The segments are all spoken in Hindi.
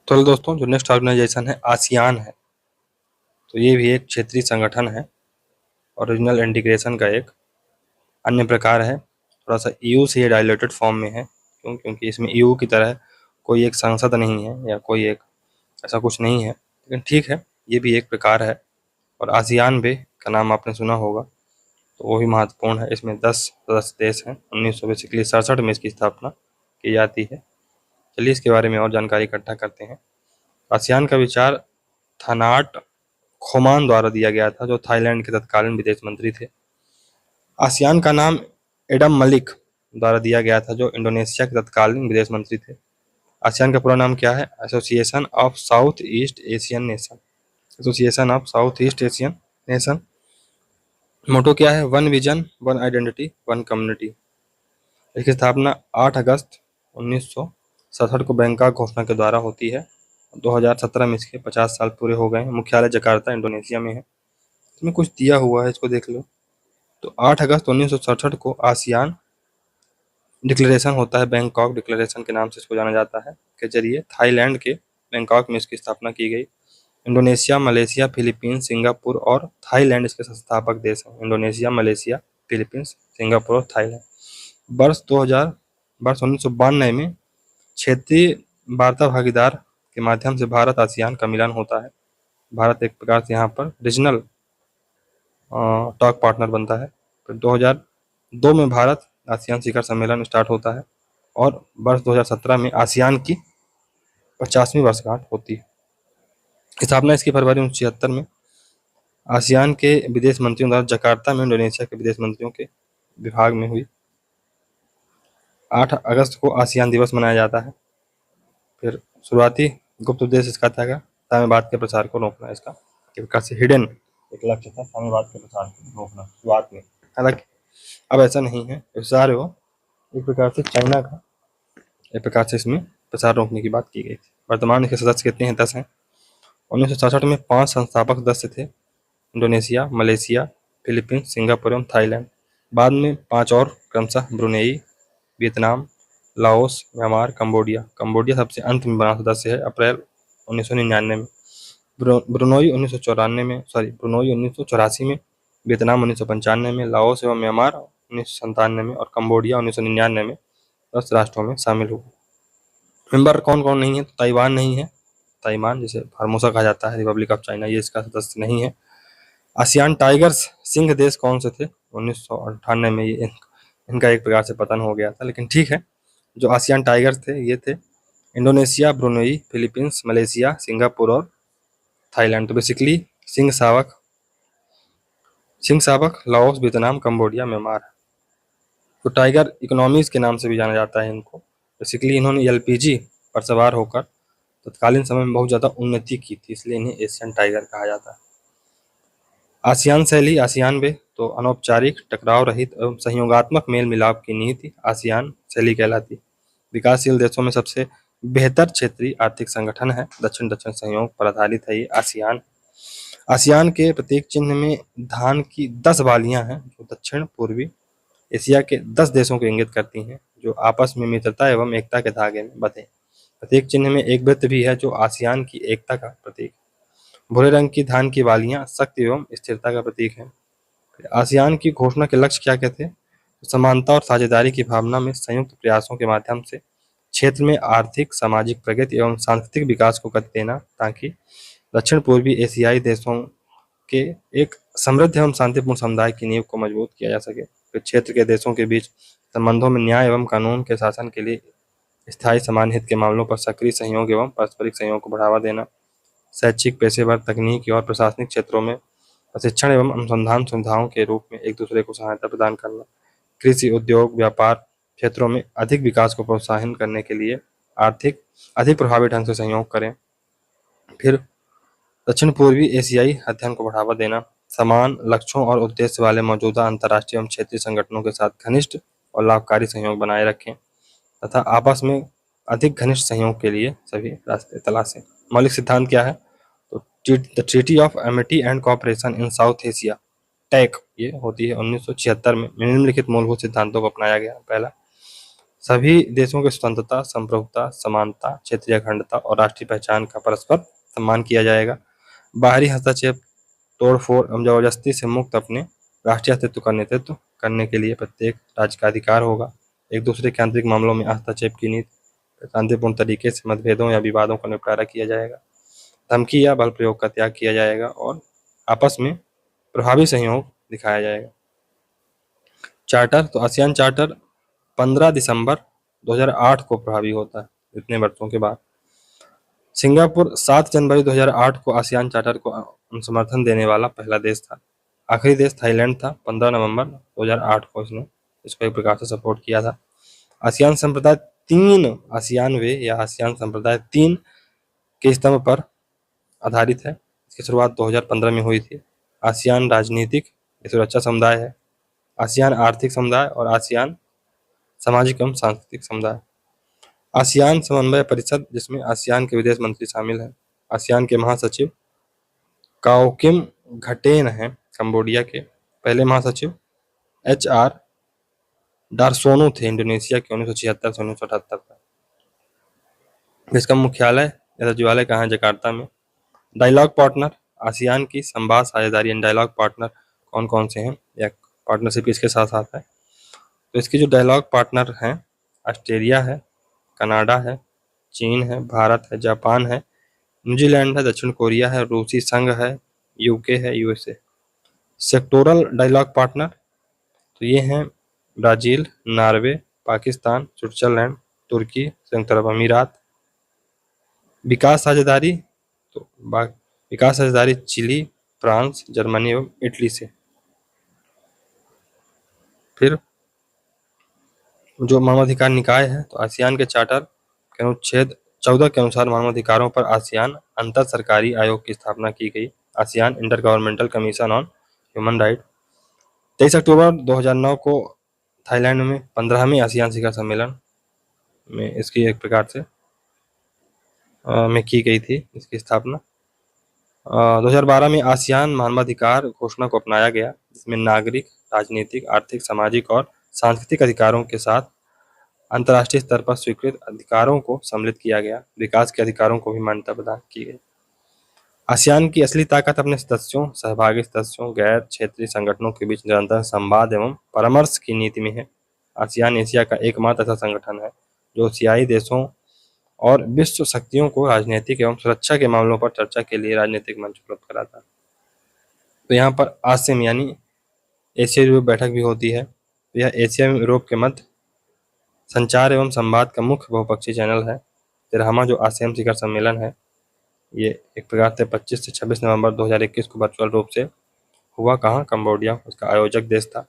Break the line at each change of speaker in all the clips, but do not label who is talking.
तो दोस्तों, जो नेक्स्ट ऑर्गेनाइजेशन है आसियान है। तो ये भी एक क्षेत्रीय संगठन है और रीजनल इंटीग्रेशन का एक अन्य प्रकार है। थोड़ा सा ईयू से ये डायलेटेड फॉर्म में है। क्योंकि इसमें ईयू की तरह कोई एक संसद नहीं है या कोई एक ऐसा कुछ नहीं है, लेकिन ठीक है, ये भी एक प्रकार है। और आसियान भी का नाम आपने सुना होगा, तो वो भी महत्वपूर्ण है। इसमें 10 सदस्य देश हैं। 1967 में इसकी स्थापना की जाती है। चलिए इसके बारे में और जानकारी इकट्ठा करते हैं। आसियान का विचार थानाट खोमान द्वारा दिया गया था, जो थाईलैंड के तत्कालीन विदेश मंत्री थे। आसियान का नाम एडम मलिक द्वारा दिया गया था, जो इंडोनेशिया के तत्कालीन विदेश मंत्री थे। आसियान का पूरा नाम क्या है? Association of South East Asian nation. Association of South East Asian nation. Motto क्या है? One vision, one identity, one community. इसकी स्थापना 8 अगस्त 1967 को बैंकॉक घोषणा के द्वारा होती है। 2017 में इसके 50 साल पूरे हो गए हैं। मुख्यालय जकार्ता इंडोनेशिया में है। इसमें कुछ दिया हुआ है, इसको देख लो। तो 8 अगस्त 1967 को आसियान डिक्लेरेशन होता है। बैंकॉक डिक्लेरेशन के नाम से इसको जाना जाता है, के जरिए थाईलैंड के बैंकॉक में इसकी स्थापना की गई। इंडोनेशिया, मलेशिया, फिलीपींस, सिंगापुर और थाईलैंड इसके संस्थापक देश हैं। इंडोनेशिया, मलेशिया, फिलीपींस, सिंगापुर और थाईलैंड। वर्ष 1992 में क्षेत्रीय वार्ता भागीदार के माध्यम से भारत आसियान का मिलन होता है। भारत एक प्रकार से यहाँ पर रीजनल टॉक पार्टनर बनता है। फिर 2002 में भारत आसियान शिखर सम्मेलन स्टार्ट होता है और वर्ष 2017 में आसियान की 50वीं वर्षगांठ होती है। स्थापना इसकी फरवरी 1976 में आसियान के विदेश मंत्रियों द्वारा जकार्ता में इंडोनेशिया के विदेश मंत्रियों के विभाग में हुई। 8 अगस्त को आसियान दिवस मनाया जाता है। फिर शुरुआती गुप्त उद्देश्य इसका था साम्यवाद के प्रसार को रोकना। इसका एक प्रकार से हिडन एक लक्ष्य था, साम्यवाद के प्रसार को रोकना शुरुआत में। हालांकि अब ऐसा नहीं है। विचार हो एक प्रकार से चाइना का एक प्रकार से इसमें प्रसार रोकने की बात की गई थी। वर्तमान इसके सदस्य कितने हैं? 10 हैं। 1967 में 5 संस्थापक सदस्य थे। इंडोनेशिया, मलेशिया, फिलीपींस, सिंगापुर एवं थाईलैंड। बाद में 5 और क्रमशः Brunei, Vietnam, Laos, Myanmar, Cambodia. Cambodia सबसे अंत में बना सदस्य है, अप्रैल 1999 में। ब्रुनोई 1984 में, वियतनाम 1995 में, लाओस एवं म्यांमार 1997 में और कंबोडिया 1999 में 10 राष्ट्रों में शामिल हुआ। मेंबर कौन कौन नहीं है? तो ताइवान नहीं है। ताइवान जिसे फार्मोसा कहा जाता है, रिपब्लिक ऑफ चाइना, ये इसका सदस्य नहीं है। आसियान टाइगर्स सिंह देश कौन से थे? 1998 में ये इनका एक प्रकार से पतन हो गया था, लेकिन ठीक है। जो आसियान टाइगर्स थे ये थे Indonesia, Brunei, Philippines, Malaysia, Singapore और थाईलैंड। तो बेसिकली सिंह साबक, लाओस, वियतनाम, कंबोडिया, म्यांमार। तो टाइगर इकोनॉमीज के नाम से भी जाना जाता है इनको। बेसिकली इन्होंने एलपीजी पर सवार होकर तत्कालीन समय में बहुत ज़्यादा उन्नति की थी, इसलिए इन्हें एशियन टाइगर कहा जाता है। आसियान शैली, आसियान वे तो अनौपचारिक, टकराव रहित एवं सहयोगात्मक मेल मिलाप की नीति आसियान शैली कहलाती। विकासशील देशों में सबसे बेहतर क्षेत्रीय आर्थिक संगठन है। दक्षिण दक्षिण सहयोग पर आधारित है ये आसियान। आसियान के प्रतीक चिन्ह में धान की 10 बालियां हैं, जो दक्षिण पूर्वी एशिया के 10 देशों को इंगित करती हैं, जो आपस में मित्रता एवं एकता के धागे में बंधे। प्रतीक चिन्ह में एक वृत्त भी है, जो आसियान की एकता का प्रतीक। भूरे रंग की धान की बालियां शक्ति एवं स्थिरता का प्रतीक है। आसियान की घोषणा के लक्ष्य क्या क्या थे? समानता और साझेदारी की भावना में संयुक्त प्रयासों के माध्यम से क्षेत्र में आर्थिक, सामाजिक प्रगति एवं सांस्कृतिक विकास को गति देना, ताकि दक्षिण पूर्वी एशियाई देशों के एक समृद्ध एवं शांतिपूर्ण समुदाय की नींव को मजबूत किया जा सके। फिर क्षेत्र के देशों के बीच संबंधों में न्याय एवं कानून के शासन के लिए स्थायी समान हित के मामलों पर सक्रिय सहयोग एवं पारस्परिक सहयोग को बढ़ावा देना। शैक्षिक, पेशेवर, तकनीकी और प्रशासनिक क्षेत्रों में प्रशिक्षण एवं अनुसंधान सुविधाओं के रूप में एक दूसरे को सहायता प्रदान करना। कृषि, उद्योग, व्यापार क्षेत्रों में अधिक विकास को प्रोत्साहन करने के लिए अधिक प्रभावी ढंग से सहयोग करें। फिर दक्षिण पूर्वी एशियाई अध्ययन को बढ़ावा देना। समान लक्ष्यों और उद्देश्य वाले मौजूदा अंतर्राष्ट्रीय एवं क्षेत्रीय संगठनों के साथ घनिष्ठ और लाभकारी सहयोग बनाए रखें तथा आपस में अधिक घनिष्ठ सहयोग के लिए सभी रास्ते तलाशें। मौलिक सिद्धांत क्या है? तो the treaty of amity and cooperation in South Asia, TAC, ये होती है 1976 में। निम्नलिखित मूलभूत सिद्धांतों को अपनाया गया। पहला, सभी देशों की स्वतंत्रता, संप्रभुता, समानता, क्षेत्रीय अखंडता और राष्ट्रीय पहचान का परस्पर सम्मान किया जाएगा। बाहरी हस्तक्षेप, तोड़फोड़ एवं जबरदस्ती से मुक्त अपने राष्ट्रीय अस्तित्व का नेतृत्व करने के लिए प्रत्येक राज्य का अधिकार होगा। एक दूसरे के आंतरिक मामलों में हस्तक्षेप की नीति, शांतिपूर्ण तरीके से मतभेदों या विवादों का निपटारा किया जाएगा। धमकी या बल प्रयोग का त्याग किया जाएगा और आपस में प्रभावी सहयोग दिखाया जाएगा। चार्टर, तो आसियान चार्टर 15 दिसंबर 2008 को प्रभावी होता है, इतने वर्षों के बाद। सिंगापुर 7 जनवरी 2008 को आसियान चार्टर को समर्थन देने वाला पहला देश था। आखिरी देश थाईलैंड था। 15 नवंबर 2008 को इसको एक प्रकार से सपोर्ट किया था। आसियान संप्रदाय 3 आसियान वे या आसियान संप्रदाय 3 के स्तंभ पर आधारित है। इसकी शुरुआत 2015 में हुई थी। आसियान राजनीतिक सुरक्षा समुदाय है, आसियान आर्थिक समुदाय और आसियान सामाजिक एवं सांस्कृतिक समुदाय। आसियान समन्वय परिषद, जिसमें आसियान के विदेश मंत्री शामिल हैं। आसियान के महासचिव काओ किम घटेन हैं। कंबोडिया के पहले महासचिव HR डारसोनो थे, इंडोनेशिया के 1976 से 1978 तक। इसका मुख्यालय या सचिवालय कहाँ है? जकार्ता में। डायलॉग पार्टनर, आसियान की संवाद साझेदारी एंड डायलॉग पार्टनर कौन कौन से हैं या पार्टनरशिप इसके साथ साथ है? तो इसके जो डायलॉग पार्टनर हैं, ऑस्ट्रेलिया है, कनाडा है, चीन है, भारत है, जापान है, न्यूजीलैंड है, दक्षिण कोरिया है, रूसी संघ है, UK है, USA। सेक्टोरल डायलॉग पार्टनर, तो ये हैं ब्राजील, नॉर्वे, पाकिस्तान, स्विट्जरलैंड, तुर्की, संयुक्त अरब अमीरात। विकास साझेदारी, तो विकास साझेदारी चिली, फ्रांस, जर्मनी एवं इटली से। फिर जो मानवाधिकार निकाय है, तो आसियान के चार्टर के अनुच्छेद 14 के अनुसार मानवाधिकारों पर आसियान अंतर सरकारी आयोग की स्थापना की गई। ASEAN inter governmental commission on human right. 23 अक्टूबर 2009 को थाईलैंड में 15वें आसियान शिखर सम्मेलन में इसकी एक प्रकार से में की गई थी इसकी स्थापना। 2012 में आसियान मानवाधिकार घोषणा को अपनाया गया, जिसमें नागरिक, राजनीतिक, आर्थिक, सामाजिक और सांस्कृतिक अधिकारों के साथ अंतर्राष्ट्रीय स्तर पर स्वीकृत अधिकारों को सम्मिलित किया गया। विकास के अधिकारों को भी मान्यता प्रदान की गई। आसियान की असली ताकत अपने सदस्यों, सहभागी सदस्यों, गैर क्षेत्रीय संगठनों के बीच निरंतर संवाद एवं परामर्श की नीति में है। आसियान एशिया का एकमात्र ऐसा संगठन है जो एशियाई देशों और विश्व शक्तियों को राजनीतिक एवं सुरक्षा के मामलों पर चर्चा के लिए राजनीतिक मंच उपलब्ध कराता है। तो यहाँ पर ASEM यानी एशिया यूरोप बैठक भी होती है। तो यह एशिया एवं यूरोप के मध्य संचार एवं संवाद का मुख्य बहुपक्षीय चैनल है। 13वां जो ASEM शिखर सम्मेलन है, ये एक प्रकार से 25 से 26 नवंबर 2021 को वर्चुअल रूप से हुआ। कहाँ? कंबोडिया, उसका आयोजक देश था।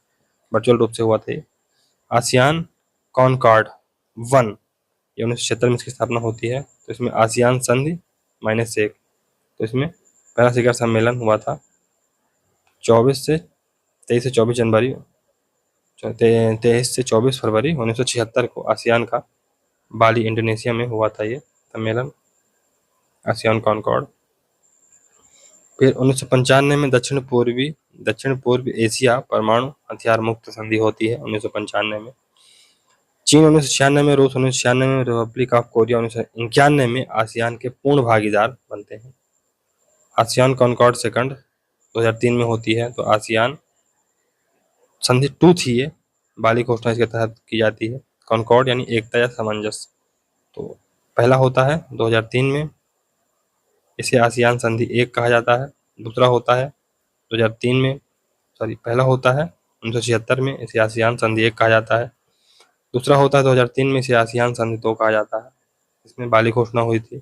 वर्चुअल रूप से हुआ था। आसियान कॉनकॉर्ड 1, ये 1976 में इसकी स्थापना होती है। तो इसमें आसियान संधि -1, तो इसमें पहला शिखर सम्मेलन हुआ था 23 से 24 जनवरी 23 से 24 फरवरी 1976 को आसियान का बाली, इंडोनेशिया में हुआ था ये सम्मेलन, आसियान कॉनकॉर्ड। फिर 1995 में दक्षिण पूर्व एशिया परमाणु हथियार मुक्त संधि होती है 1995 में। चीन 1996 में, रूस 1996 में, रिपब्लिक ऑफ कोरिया 1991 में आसियान के पूर्ण भागीदार बनते हैं। आसियान कॉनकॉर्ड सेकंड 2003 में होती है। तो आसियान संधि 2 थी ये, बाली घोषणा इसके तहत की जाती है। कॉनकॉर्ड यानी एकता या सामंजस्य। तो पहला होता है 2003 में, इसे आसियान संधि 1 कहा जाता है। दूसरा होता है 2003 में, पहला होता है 1976 में, इसे आसियान संधि 1 कहा जाता है। दूसरा होता है 2003 में, इसे आसियान संधि 2 कहा जाता है। इसमें बाली घोषणा हुई थी।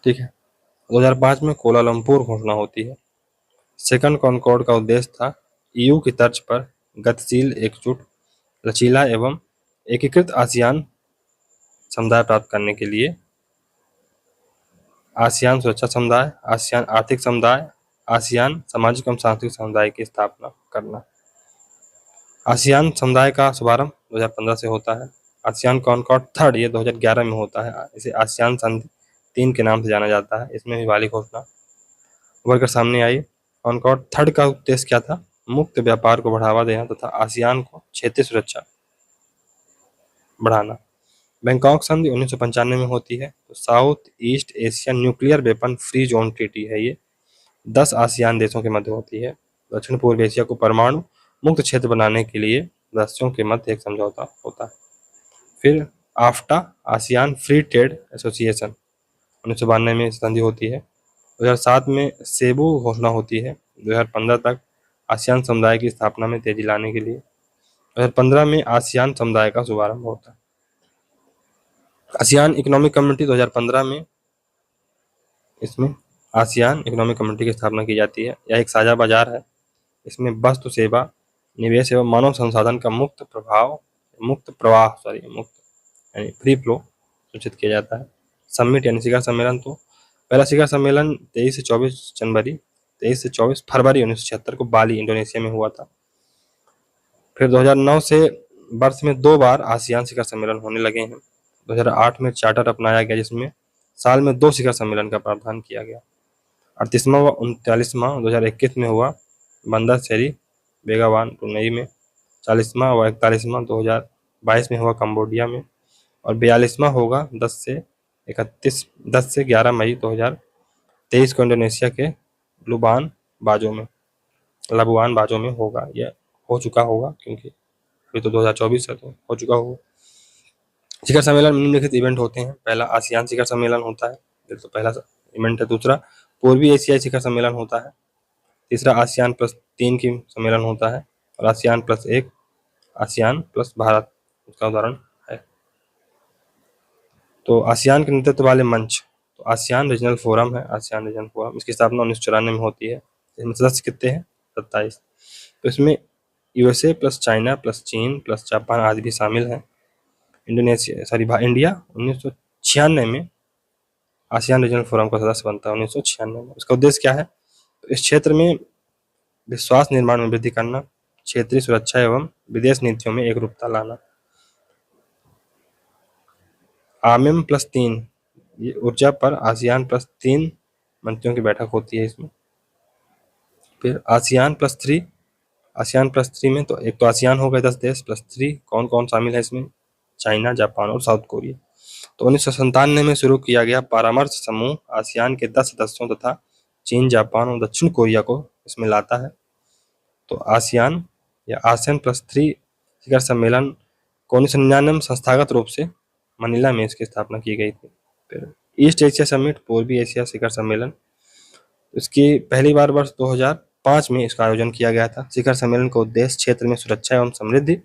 ठीक है। 2005 में कोलालमपुर घोषणा होती है। सेकंड कॉनकॉर्ड का उद्देश्य था EU की तर्ज पर गतिशील, एकजुट, लचीला एवं एकीकृत आसियान समुदाय प्राप्त करने के लिए आसियान सुरक्षा समुदाय, आसियान आर्थिक समुदाय, आसियान सामाजिक एवं सांस्कृतिक समुदाय की स्थापना करना। आसियान समुदाय का शुभारंभ 2015 से होता है। आसियान कॉनकॉर्ड थर्ड ये 2011 में होता है। इसे आसियान संधि 3 के नाम से जाना जाता है। इसमें भी बाली घोषणा उभर कर सामने आई। कॉनकॉर्ड थर्ड का उद्देश्य क्या था? मुक्त व्यापार को बढ़ावा देना तथा आसियान को क्षेत्रीय सुरक्षा बढ़ाना। बैंकॉक संधि 1995 में होती है। तो south East Asian nuclear weapon free zone treaty है ये, 10 आसियान देशों के मध्य होती है। दक्षिण पूर्व एशिया को परमाणु मुक्त क्षेत्र बनाने के लिए सदस्यों के मध्य एक समझौता होता है। फिर आफ्टा, आसियान फ्री ट्रेड एसोसिएशन, 1992 में संधि होती है। 2007 में सेबू घोषणा होती है। 2015 तक आसियान समुदाय की स्थापना में तेजी लाने के लिए 2015 में आसियान समुदाय का शुभारंभ होता है। आसियान इकोनॉमिक कम्युनिटी 2015 में इसमें आसियान इकोनॉमिक कम्युनिटी की स्थापना की जाती है। यह एक साझा बाजार है। इसमें वस्तु सेवा, निवेश एवं मानव संसाधन का मुक्त प्रवाह यानी फ्री फ्लो सूचित किया जाता है। समिट यानी शिखर सम्मेलन, तो पहला शिखर सम्मेलन 23 से 24 फरवरी 1976 को बाली, इंडोनेशिया में हुआ था। फिर 2009 से वर्ष में 2 बार आसियान शिखर सम्मेलन होने लगे हैं। 2008 में चार्टर अपनाया गया जिसमें साल में 2 शिखर सम्मेलन का प्रावधान किया गया। 38वां व 39वां 2021 में हुआ बंदर शेरी बेगावान ब्रुनई में। 40वां व 41वां 2022 में हुआ कंबोडिया में। और 42वां होगा 10 से 11 मई 2023 को इंडोनेशिया के लाबुआन बाजो में होगा। यह हो चुका होगा क्योंकि अभी तो 2024 है, तो हो चुका होगा। शिखर सम्मेलन में निम्नलिखित इवेंट होते हैं। पहला आसियान शिखर सम्मेलन होता है, ये तो पहला इवेंट है। दूसरा पूर्वी एशियाई शिखर सम्मेलन होता है। तीसरा आसियान +3 की सम्मेलन होता है। और आसियान +1 आसियान प्लस भारत उसका उदाहरण है। तो आसियान के नेतृत्व वाले मंच, तो आसियान रीजनल फोरम है। आसियान रीजनल फोरम, इसकी स्थापना 1994 में होती है। इसमें सदस्य कितने हैं? 27। तो इसमें यूएसए प्लस चाइना प्लस चीन प्लस जापान आदि भी शामिल हैं। इंडिया 1996 में आसियान रीजनल फोरम का सदस्य बनता है। 1996 में। इसका उद्देश्य क्या है? तो इस क्षेत्र में विश्वास निर्माण में वृद्धि करना, क्षेत्रीय सुरक्षा एवं विदेश नीतियों में एकरूपता लाना। आमिम +3, ये ऊर्जा पर आसियान +3 मंत्रियों की बैठक होती है इसमें। फिर आसियान +3 में तो एक तो आसियान हो गए 10 देश, +3 कौन कौन शामिल है इसमें? चाइना, जापान और साउथ कोरिया। तो 1997 में शुरू किया गया परामर्श समूह आसियान के 10 सदस्यों तथा चीन, जापान और दक्षिण कोरिया को इसमें लाता है। तो आसियान या आसियान +3 शिखर सम्मेलन को 1999 में संस्थागत रूप से मनीला में इसकी स्थापना की गई थी। फिर ईस्ट एशिया समिट, पूर्वी एशिया शिखर सम्मेलन, इसकी पहली बार वर्ष 2005 में इसका आयोजन किया गया था। शिखर सम्मेलन का उद्देश्य क्षेत्र में सुरक्षा एवं समृद्धि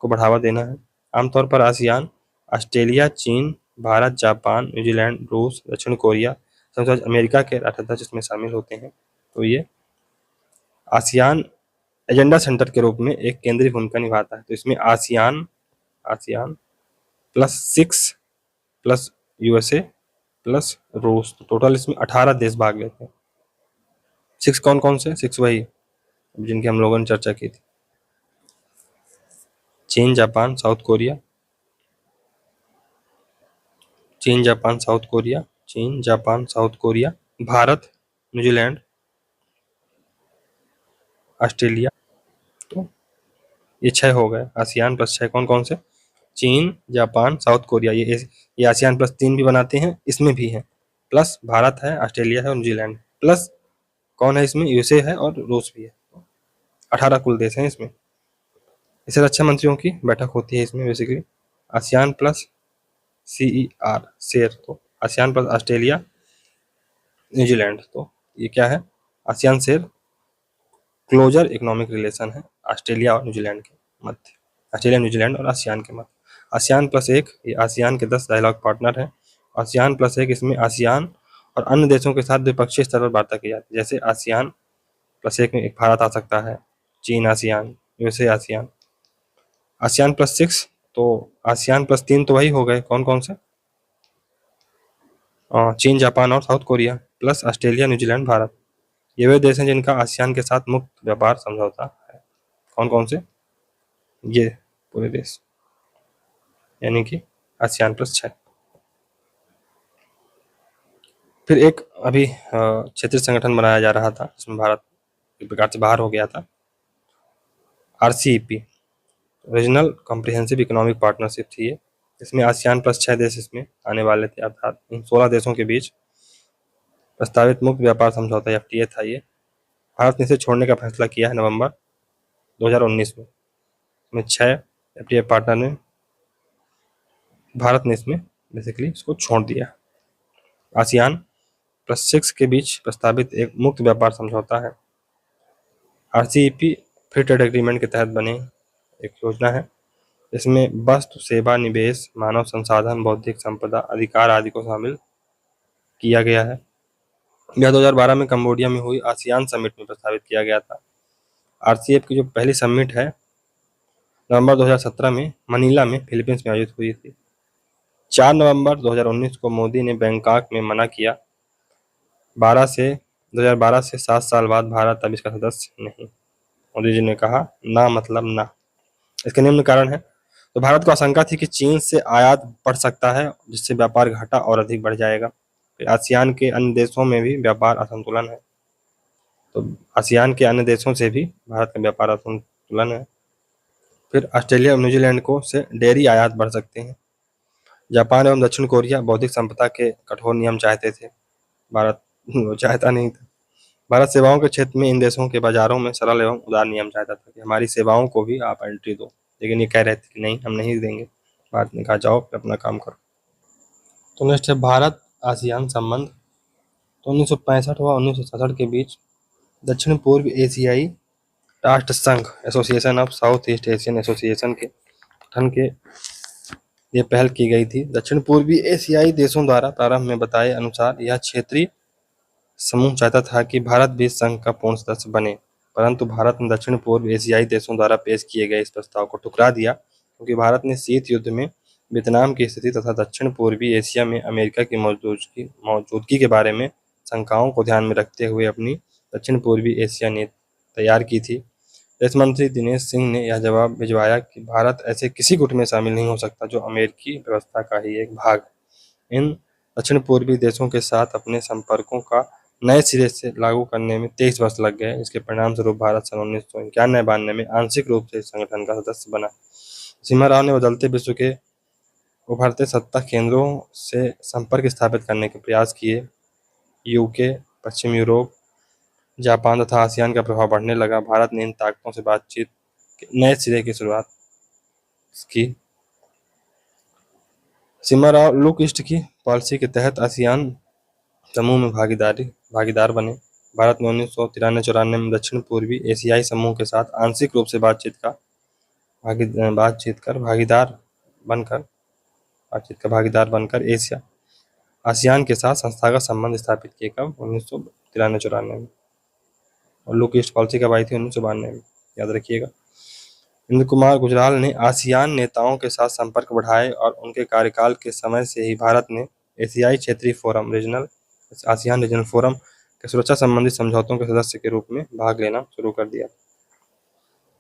को बढ़ावा देना है। आमतौर पर आसियान ऑस्ट्रेलिया, चीन, भारत, जापान, न्यूजीलैंड, रूस, दक्षिण कोरिया, संयुक्त अमेरिका के राष्ट्राध्यक्ष इसमें शामिल होते हैं। तो ये आसियान एजेंडा सेंटर के रूप में एक केंद्रीय भूमिका निभाता है। तो इसमें आसियान +6 प्लस यूएसए प्लस रूस, तो टोटल इसमें 18 देश भाग लेते हैं। 6 कौन कौन से? 6 वही जिनकी हम लोगों ने चर्चा की थी। चीन, Japan, south Korea, Bharat, New Zealand, Australia. तो ये 6 हो गए। आसियान +6 कौन कौन से? चीन, जापान, साउथ कोरिया, ये आसियान +3 भी बनाते हैं, इसमें भी है। प्लस भारत है, ऑस्ट्रेलिया है और न्यूजीलैंड, प्लस कौन है इसमें? यूएसए है और रूस भी है। 18 कुल देश हैं इसमें। इससे रक्षा मंत्रियों की बैठक होती है इसमें बेसिकली। आसियान प्लस CER शेर, तो आसियान प्लस ऑस्ट्रेलिया, न्यूजीलैंड, तो ये क्या है? आसियान शेर क्लोजर इकोनॉमिक रिलेशन है ऑस्ट्रेलिया और न्यूजीलैंड के मध्य, ऑस्ट्रेलिया, न्यूजीलैंड और आसियान के मध्य। आसियान +1 ये आसियान के 10 डायलॉग पार्टनर हैं। आसियान +1 इसमें आसियान और अन्य देशों के साथ द्विपक्षीय स्तर पर वार्ता की जाती है। जैसे आसियान +1 में एक भारत आ सकता है, चीन आसियान, यूएसए आसियान। आसियान +6, तो आसियान +3 तो वही हो गए, कौन कौन से? चीन, जापान और south Korea, plus Australia, New Zealand, Bharat. ये वे देश हैं जिनका आसियान के साथ मुक्त व्यापार समझौता है। कौन कौन से? ये पूरे देश, यानी कि आसियान +6। फिर एक अभी क्षेत्रीय संगठन बनाया जा रहा था जिसमें भारत एक प्रकार से बाहर हो गया था, RCEP, regional comprehensive economic partnership थी ये। इसमें आसियान प्लस 6 देश इसमें आने वाले थे, अर्थात इन 16 देशों के बीच प्रस्तावित मुक्त व्यापार समझौता FTA था ये। भारत ने इसे छोड़ने का फैसला किया है नवंबर 2019 में। 6 FTA पार्टनर ने, भारत ने इसमें बेसिकली इसको छोड़ दिया। आसियान प्लस 6 के बीच प्रस्तावित एक मुक्त व्यापार समझौता है। RCEP फ्री ट्रेड एग्रीमेंट के तहत बने एक योजना है। इसमें वस्तु, सेवा, निवेश, मानव संसाधन, बौद्धिक संपदा अधिकार आदि को शामिल किया गया है। यह 2012 में कंबोडिया में हुई आसियान समिट में प्रस्तावित किया गया था। RCEP की जो पहली समिट है नवंबर 2017 में मनीला में फिलीपींस में आयोजित हुई थी। 4 नवंबर 2019 को मोदी ने बैंकॉक में मना किया। 2012 से 7 साल बाद भारत अब इसका सदस्य नहीं। मोदी जी ने कहा ना मतलब ना। इसके निम्न कारण है। तो भारत को आशंका थी कि चीन से आयात बढ़ सकता है, जिससे व्यापार घाटा और अधिक बढ़ जाएगा। फिर आसियान के अन्य देशों में भी व्यापार असंतुलन है, तो आसियान के अन्य देशों से भी भारत का व्यापार असंतुलन है। फिर ऑस्ट्रेलिया और न्यूजीलैंड को से डेयरी आयात बढ़ सकते हैं। जापान एवं दक्षिण कोरिया बौद्धिक संपदा के कठोर नियम चाहते थे, भारत वो चाहता नहीं था। भारत सेवाओं के क्षेत्र में इन देशों के बाजारों में सरल एवं उदार नियम चाहता था कि हमारी सेवाओं को भी आप एंट्री दो, लेकिन ये कह रहे थे कि नहीं, हम नहीं देंगे। भारत ने कहा जाओ अपना काम करो। तो नेक्स्ट है भारत आसियान संबंध। तो 1965 व 1967 के बीच दक्षिण पूर्व एशियाई राष्ट्र संघ association of South East Asian association के गठन के लिए पहल की गई थी। दक्षिण पूर्वी एशियाई देशों द्वारा प्रारंभ में बताए अनुसार यह क्षेत्रीय समूह चाहता था कि भारत भी संघ का पूर्ण सदस्य बने, परंतु भारत ने दक्षिण पूर्व एशियाई देशों द्वारा पेश किए गए इस प्रस्ताव को ठुकरा दिया, क्योंकि भारत ने शीत युद्ध में वियतनाम की स्थिति तथा दक्षिण पूर्वी एशिया में अमेरिका की मौजूदगी के बारे में शंकाओं को ध्यान में रखते हुए अपनी दक्षिण पूर्वी एशिया नीति तैयार की थी। विदेश मंत्री दिनेश सिंह ने यह जवाब भिजवाया कि भारत ऐसे किसी गुट में शामिल नहीं हो सकता जो अमेरिकी व्यवस्था का ही एक भाग। इन दक्षिण पूर्वी देशों के साथ अपने संपर्कों का नए सिरे से लागू करने में 23 वर्ष लग गए। इसके परिणाम स्वरूप भारत सन 1991-92 में आंशिक रूप से इस संगठन का सदस्य बना। नरसिम्हा राव ने बदलते विश्व के उभरते सत्ता केंद्रों से संपर्क स्थापित करने के प्रयास किए। यूके, पश्चिम यूरोप, जापान तथा आसियान का प्रभाव बढ़ने लगा। भारत ने इन ताकतों से बातचीत के नए सिरे की शुरुआत की। नरसिम्हा राव लुक ईस्ट की पॉलिसी के तहत आसियान समूह में भागीदार बने। भारत ने 1993-94 में दक्षिण पूर्वी एशियाई समूह के साथ आंशिक रूप से बातचीत का भागीदार बनकर एशिया आसियान के साथ संस्थागत संबंध स्थापित किए। कब? 1993-94 में। और लुक ईस्ट पॉलिसी कब आई थी? 1992 में, याद रखिएगा। इंद्र कुमार गुजराल ने आसियान नेताओं के साथ संपर्क बढ़ाए और उनके कार्यकाल के समय से ही भारत ने एशियाई क्षेत्रीय फोरम आसियान रीजनल फोरम के सुरक्षा संबंधी समझौतों के सदस्य के रूप में भाग लेना शुरू कर दिया।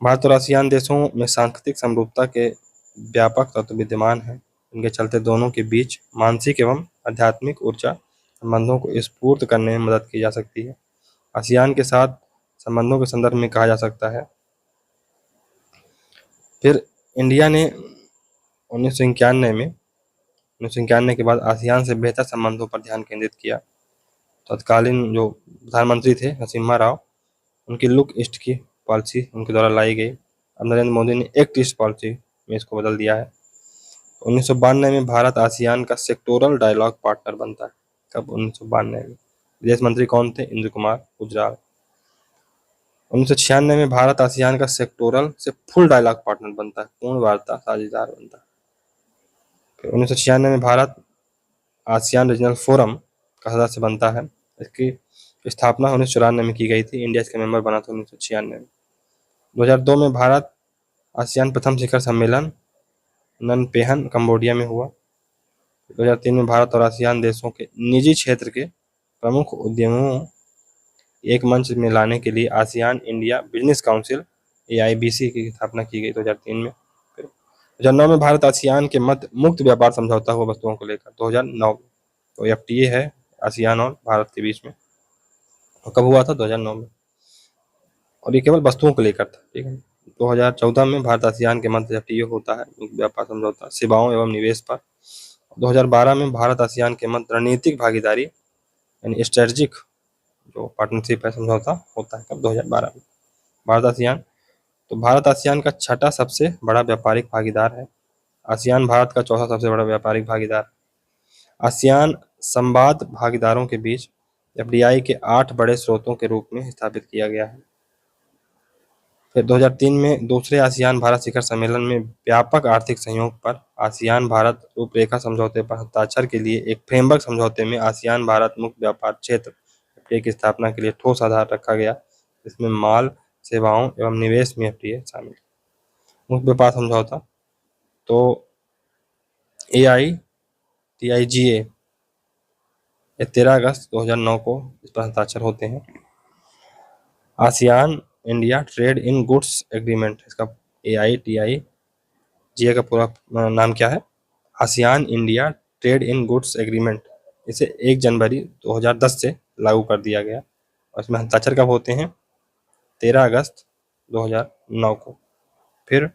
भारत और आसियान देशों में सांस्कृतिक समरूपता के व्यापक तत्व विद्यमान हैं। इनके चलते दोनों के बीच मानसिक एवं आध्यात्मिक ऊर्जा संबंधों को स्फूर्त करने में मदद की जा सकती है। आसियान के साथ संबंधों के संदर्भ में कहा जा सकता है। फिर इंडिया ने 1991 के बाद आसियान से बेहतर संबंधों पर ध्यान केंद्रित किया। तत्कालीन जो प्रधानमंत्री थे नरसिम्हा राव, उनकी लुक ईस्ट की पॉलिसी उनके द्वारा लाई गई। अब नरेंद्र मोदी ने एक्ट ईस्ट पॉलिसी में इसको बदल दिया है। 1992 में भारत आसियान का सेक्टोरल डायलॉग पार्टनर बनता है। कब? 1992 में। विदेश मंत्री कौन थे? इंद्र कुमार गुजराल। 1996 में भारत आसियान का सेक्टोरल से फुल डायलॉग पार्टनर बनता है, पूर्ण वार्ता साझेदार बनता है। फिर 1996 में भारत आसियान रीजनल फोरम का सदस्य बनता है। इसकी स्थापना 1994 में की गई थी। इंडिया इसका मेंबर बना था 1996 में। 2002 में भारत आसियान प्रथम शिखर सम्मेलन ननपेहन कंबोडिया में हुआ। 2003 में भारत और आसियान देशों के निजी क्षेत्र के प्रमुख उद्यमों एक मंच में लाने के लिए ASEAN India business council AIBC की स्थापना की गई 2003 में। फिर 2009 में भारत आसियान के मध्य मुक्त व्यापार समझौता हुआ वस्तुओं को लेकर 2009 में। तो FTA है आसियान और भारत के बीच में। और कब हुआ था? 2009 में। और ये केवल वस्तुओं को लेकर था, ठीक है। 2014 में भारत आसियान के मध्य FTA होता है, मुक्त व्यापार समझौता सेवाओं एवं निवेश पर। 2012 में भारत आसियान के मध्य रणनीतिक भागीदारी यानी स्ट्रेटेजिक जो पार्टनरशिप है समझौता होता है कब 2012 में। भारत आसियान, तो भारत आसियान का छठा सबसे बड़ा व्यापारिक भागीदार है। आसियान भारत का चौथा सबसे बड़ा व्यापारिक भागीदार। आसियान संवाद भागीदारों के बीच FDI के 8 बड़े स्रोतों के रूप में स्थापित किया गया है। फिर 2003 में दूसरे आसियान भारत शिखर सम्मेलन में व्यापक आर्थिक सहयोग पर आसियान भारत रूपरेखा समझौते पर हस्ताक्षर के लिए एक फ्रेमवर्क समझौते में आसियान भारत मुक्त व्यापार क्षेत्र FTA की स्थापना के लिए ठोस आधार रखा गया। इसमें माल, सेवाओं एवं निवेश में FTA शामिल। मुक्त व्यापार समझौता, तो AITIGA 13 अगस्त 2009 को इस पर हस्ताक्षर होते हैं। ASEAN India trade in goods agreement, इसका AITIGA का पूरा नाम क्या है? ASEAN India trade in goods agreement. इसे 1 जनवरी 2010 से लागू कर दिया गया और इसमें हस्ताक्षर कब होते हैं? 13 अगस्त 2009 को। फिर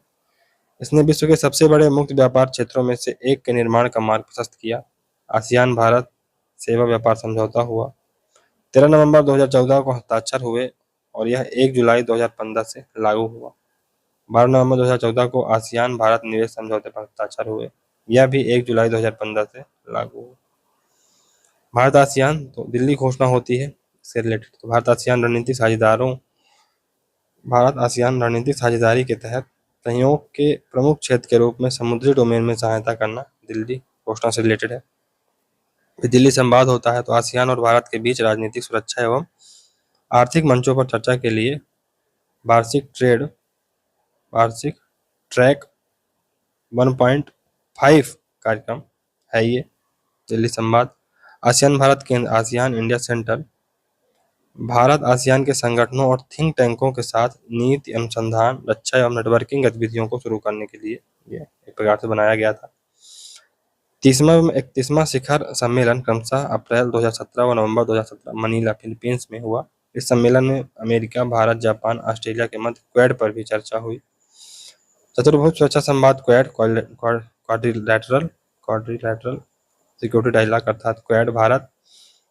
इसने विश्व के सबसे बड़े मुक्त व्यापार क्षेत्रों में से एक के निर्माण का मार्ग प्रशस्त किया। आसियान भारत सेवा व्यापार समझौता हुआ। 13 नवंबर 2014 को हस्ताक्षर हुए और यह 1 जुलाई 2015 से लागू हुआ। 12 नवंबर 2014 को आसियान भारत निवेश समझौते पर हस्ताक्षर हुए, यह भी 1 जुलाई 2015 से लागू हुआ। भारत आसियान, तो दिल्ली घोषणा होती है इससे रिलेटेड। तो भारत आसियान रणनीतिक साझेदारी के तहत सहयोग के प्रमुख क्षेत्र के रूप में समुद्री डोमेन में सहायता करना दिल्ली घोषणा से रिलेटेड है। फिर दिल्ली संवाद होता है, तो आसियान और भारत के बीच राजनीतिक, सुरक्षा एवं आर्थिक मंचों पर चर्चा के लिए वार्षिक ट्रैक 1.5 कार्यक्रम है ये दिल्ली संवाद। आसियान भारत केंद्र, ASEAN India centre Bharat ASEAN के संगठनों और थिंक टैंकों के साथ नीति अनुसंधान, रक्षा एवं नेटवर्किंग गतिविधियों को शुरू करने के लिए ये एक प्रकार से बनाया गया था। 31वां शिखर सम्मेलन क्रमशः अप्रैल 2017 व नवंबर 2017 मनीला, फिलीपींस में हुआ। इस सम्मेलन में अमेरिका, भारत, जापान, ऑस्ट्रेलिया के मध्य क्वेड पर भी चर्चा हुई। चतुर्भुज सुरक्षा संवाद क्वेड, क्वाड्रिलैटरल सिक्योरिटी डायलॉग अर्थात क्वेड भारत,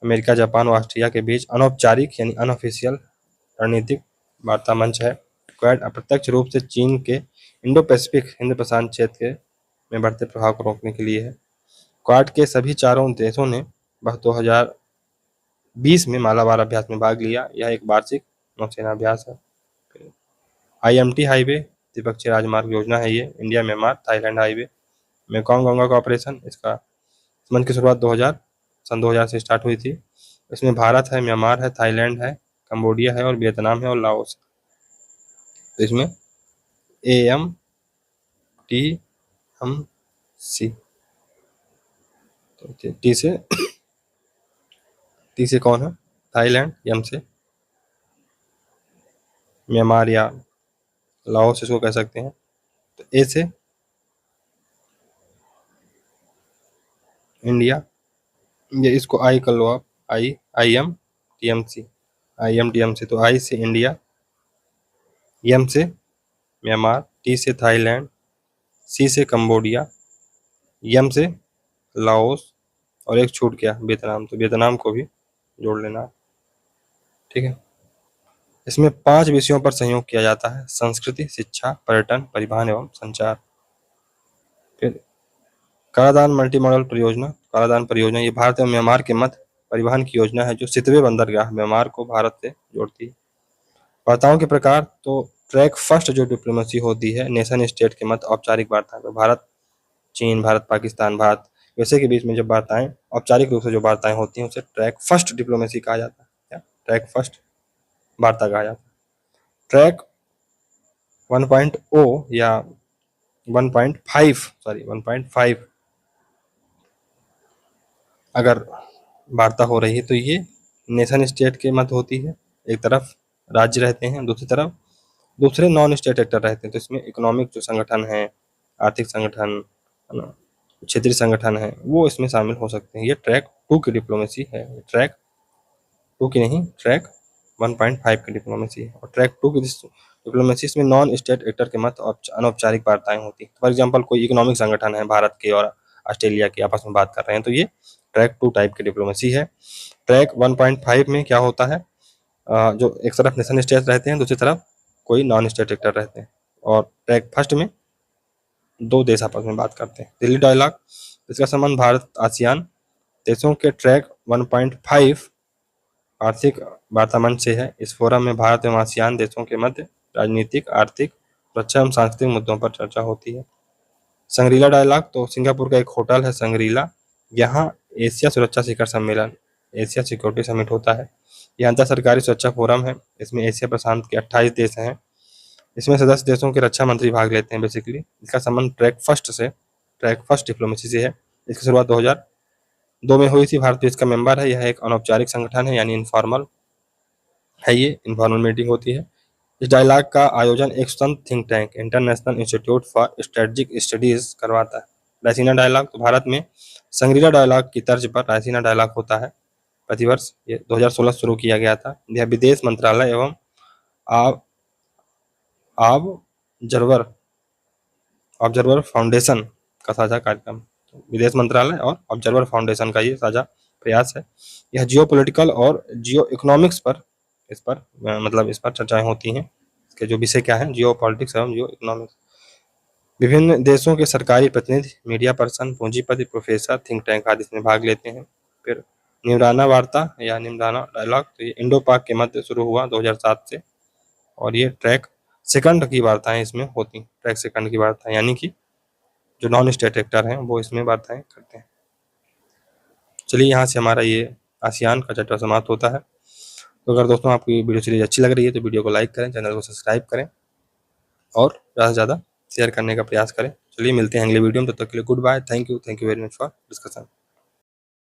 अमेरिका, जापान और ऑस्ट्रेलिया के बीच अनौपचारिक यानी अनऑफिशियल रणनीतिक वार्ता मंच है। क्वेड अप्रत्यक्ष रूप से चीन के इंडो पैसिफिक हिंद प्रशांत क्षेत्र में बढ़ते प्रभाव को रोकने के लिए है। क्वाड के सभी चारों देशों ने 2020 में मालाबार अभ्यास में भाग लिया। यह एक वार्षिक नौसेना अभ्यास है। IMT हाईवे द्विपक्षीय राजमार्ग योजना है ये, India, Myanmar, Thailand highway. Mekong Ganga का ऑपरेशन, इसका मंच की शुरुआत सन 2000 से स्टार्ट हुई थी। इसमें भारत है, म्यांमार है, थाईलैंड है, कंबोडिया है और वियतनाम है और लाओस। तो इसमें AMTMC, तो टी से कौन है? थाईलैंड, M से म्यांमार या लाओस इसको कह सकते हैं। तो A से इंडिया, ये इसको I कर लो आप, IMTMC। तो I से इंडिया, M से म्यांमार, T से थाईलैंड, C से कंबोडिया, M से लाओस और एक छूट गया वियतनाम, तो वियतनाम को भी जोड़ लेना। ठीक है। इसमें 5 विषयों पर सहयोग किया जाता है: संस्कृति, शिक्षा, पर्यटन, परिवहन एवं संचार। फिर कराधान मल्टी मॉडल परियोजना, कराधान परियोजना ये भारत एवं म्यांमार के मध्य परिवहन की योजना है जो सितवे बंदरगाह म्यांमार को भारत से जोड़ती है। वार्ताओं के प्रकार, तो ट्रैक फर्स्ट जो डिप्लोमेसी होती है नेशन स्टेट के मध्य औपचारिक वार्ता, तो भारत चीन, भारत पाकिस्तान, भारत यूएसए के बीच में जब वार्ताएं औपचारिक रूप से जो वार्ताएं होती हैं उसे ट्रैक फर्स्ट डिप्लोमेसी कहा जाता है। क्या? ट्रैक फर्स्ट वार्ता कहा जाता है। ट्रैक 1.0 या 1.5 अगर वार्ता हो रही है तो ये नेशन स्टेट के मध्य होती है। एक तरफ राज्य रहते हैं, दूसरी तरफ दूसरे नॉन स्टेट एक्टर रहते हैं। तो इसमें इकोनॉमिक जो संगठन है, आर्थिक संगठन, क्षेत्रीय संगठन है, वो इसमें शामिल हो सकते हैं। ये ट्रैक 2 की डिप्लोमेसी है। ट्रैक 2 की नहीं, ट्रैक 1.5 की डिप्लोमेसी है। और ट्रैक 2 की डिप्लोमेसी इसमें नॉन स्टेट एक्टर के मध्य अनौपचारिक वार्ताएं होती हैं। फॉर एग्जांपल कोई इकोनॉमिक संगठन है भारत के और ऑस्ट्रेलिया की आपस में बात कर रहे हैं, तो ये ट्रैक 2 टाइप की डिप्लोमेसी है। ट्रैक 1.5 में क्या होता है, जो एक तरफ नेशन स्टेट रहते हैं, दूसरी तरफ कोई नॉन स्टेट एक्टर रहते हैं। और ट्रैक फर्स्ट में 2 देश आपस में बात करते हैं। दिल्ली डायलॉग, इसका संबंध भारत आसियान देशों के ट्रैक 1.5 आर्थिक वार्ता मंच से है। इस फोरम में भारत एवं आसियान देशों के मध्य राजनीतिक, आर्थिक, सुरक्षा एवं सांस्कृतिक मुद्दों पर चर्चा होती है। संग्रीला डायलॉग, तो सिंगापुर का एक होटल है संग्रीला, यहाँ एशिया सुरक्षा शिखर सम्मेलन, एशिया सिक्योरिटी समिट होता है। यह अंतर सरकारी सुरक्षा फोरम है। इसमें एशिया प्रशांत के 28 देश हैं। इसमें सदस्य देशों के रक्षा मंत्री भाग लेते हैं बेसिकली। इसका संबंध ट्रैक फर्स्ट डिप्लोमेसी से है। इसकी शुरुआत 2002 में हुई थी। भारत इसका मेंबर है। यह एक अनौपचारिक संगठन है, यानी इनफॉर्मल है, ये इनफॉर्मल मीटिंग होती है। इस डायलॉग का आयोजन एक स्वतंत्र think tank international institute for strategic studies करवाता है। रायसीना डायलॉग, तो भारत में संग्रीला डायलॉग की तर्ज पर रायसीना डायलॉग होता है प्रतिवर्ष। ये 2016 शुरू किया गया था। यह विदेश मंत्रालय एवं ऑब्जर्वर फाउंडेशन का साझा कार्यक्रम। विदेश मंत्रालय और ऑब्जर्वर फाउंडेशन का ये साझा प्रयास है। यह जियो पॉलिटिकल और जियो इकोनॉमिक्स पर इस पर चर्चाएं होती हैं। इसके जो विषय क्या है, जियो पॉलिटिक्स एवं जियो इकोनॉमिक्स। विभिन्न देशों के सरकारी प्रतिनिधि, मीडिया पर्सन, पूंजीपति, प्रोफेसर, थिंक टैंक आदि इसमें भाग लेते हैं। फिर निमराना वार्ता या निमराना डायलॉग, तो ये इंडो पाक के मध्य शुरू हुआ 2007 से, और ये ट्रैक सेकंड की वार्ताएं इसमें होती हैं। ट्रैक सेकंड की वार्ताएं यानी कि जो नॉन स्टेट एक्टर हैं वो इसमें वार्ताएं करते हैं। चलिए, यहाँ से हमारा ये आसियान का चैप्टर समाप्त होता है। तो अगर दोस्तों आपको ये वीडियो सीरीज अच्छी लग रही है तो वीडियो को लाइक करें, चैनल को सब्सक्राइब करें और ज़्यादा से ज़्यादा शेयर करने का प्रयास करें। चलिए, मिलते हैं अगले वीडियो में। तब तक के लिए goodbye. Thank you very much for discussion.